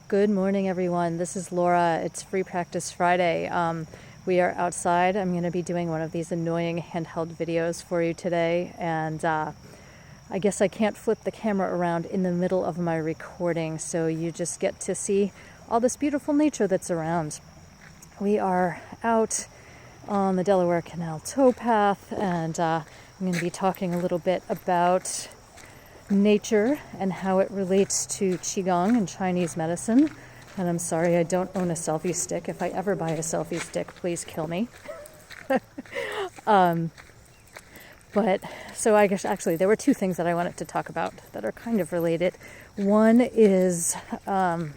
Good morning, everyone. This is Laura. It's Free Practice Friday. We are outside. I'm going to be doing one of these annoying handheld videos for you today, and I guess I can't flip the camera around in the middle of my recording, so you just get to see all this beautiful nature that's around. We are out on the Delaware Canal towpath, and I'm going to be talking a little bit about nature and how it relates to Qigong and Chinese medicine. And I'm sorry I don't own a selfie stick. If I ever buy a selfie stick, please kill me. But so I guess actually there were two things that I wanted to talk about that are kind of related. One is I've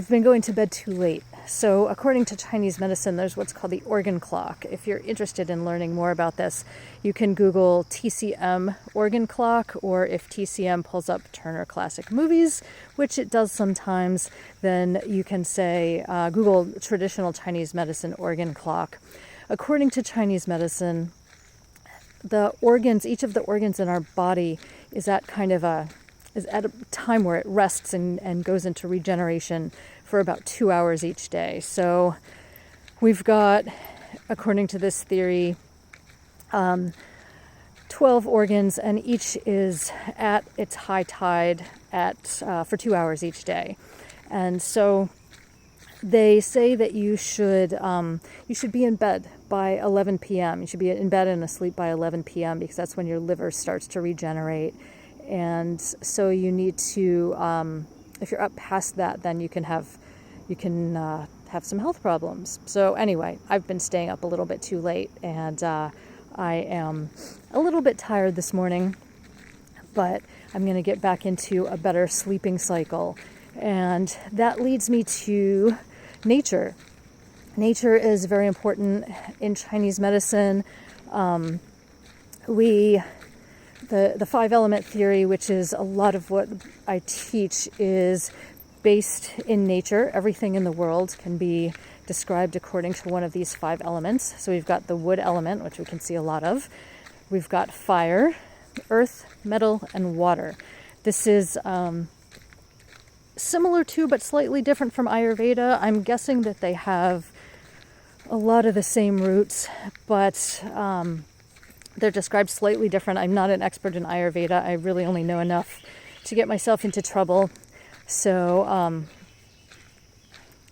been going to bed too late. So according to Chinese medicine, there's what's called the organ clock. If you're interested in learning more about this, you can Google TCM organ clock, or if TCM pulls up Turner Classic Movies, which it does sometimes, then you can say Google traditional Chinese medicine organ clock. According to Chinese medicine, the organs, each of the organs in our body is at a time where it rests and goes into regeneration for about 2 hours each day. So we've got, according to this theory, 12 organs, and each is at its high tide for 2 hours each day. And so they say that you should be in bed by 11 p.m. You should be in bed and asleep by 11 p.m. because that's when your liver starts to regenerate. And so you need to, if you're up past that, then you can have some health problems. So anyway, I've been staying up a little bit too late, and I am a little bit tired this morning, but I'm going to get back into a better sleeping cycle. And that leads me to nature. Nature is very important in Chinese medicine. The five-element theory, which is a lot of what I teach, is based in nature. Everything in the world can be described according to one of these five elements. So we've got the wood element, which we can see a lot of. We've got fire, earth, metal, and water. This is similar to, but slightly different from Ayurveda. I'm guessing that they have a lot of the same roots, but they're described slightly different. I'm not an expert in Ayurveda. I really only know enough to get myself into trouble. So,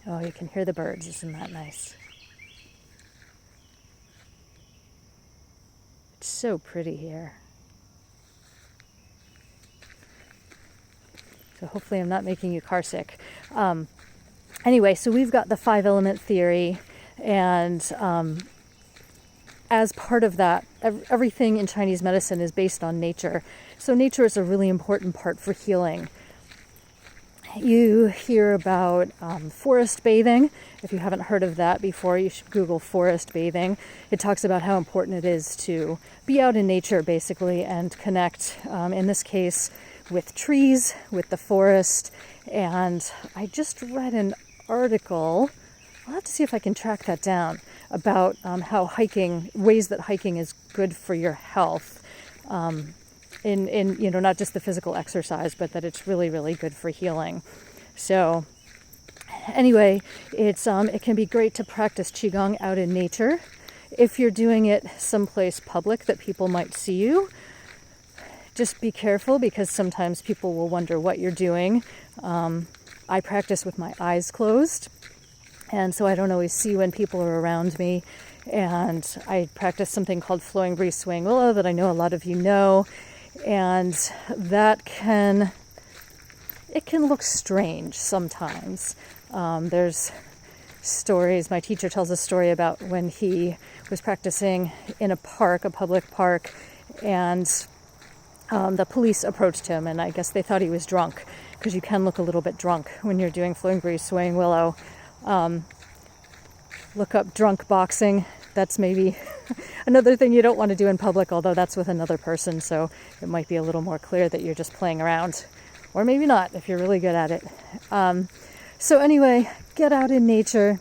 oh, you can hear the birds. Isn't that nice? It's so pretty here. So hopefully I'm not making you car sick. Anyway, so we've got the five-element theory, and as part of that, everything in Chinese medicine is based on nature. So nature is a really important part for healing. You hear about forest bathing. If you haven't heard of that before, you should Google forest bathing. It talks about how important it is to be out in nature, basically, and connect, in this case, with trees, with the forest. And I just read an article, I'll have to see if I can track that down, about how ways that hiking is good for your health. In not just the physical exercise, but that it's really, really good for healing. So anyway, it can be great to practice Qigong out in nature. If you're doing it someplace public that people might see you, just be careful, because sometimes people will wonder what you're doing. I practice with my eyes closed, and so I don't always see when people are around me. And I practice something called flowing breeze swaying willow that I know a lot of you know. And that can look strange sometimes. There's stories, my teacher tells a story about when he was practicing in a public park, and the police approached him, and I guess they thought he was drunk, because you can look a little bit drunk when you're doing flowing breeze swaying willow. Look up drunk boxing. That's maybe another thing you don't want to do in public, although that's with another person, so it might be a little more clear that you're just playing around. Or maybe not, if you're really good at it. So anyway, get out in nature.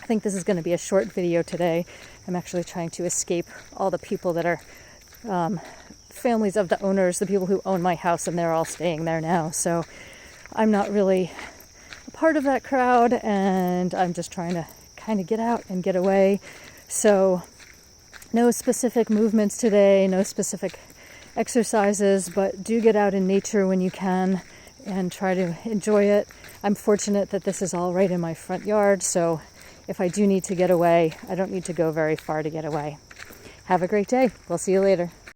I think this is going to be a short video today. I'm actually trying to escape all the people that are families of the owners, the people who own my house, and they're all staying there now. So I'm not really a part of that crowd, and I'm just trying to kind of get out and get away. So no specific movements today, no specific exercises, but do get out in nature when you can and try to enjoy it. I'm fortunate that this is all right in my front yard, so if I do need to get away, I don't need to go very far to get away. Have a great day. We'll see you later.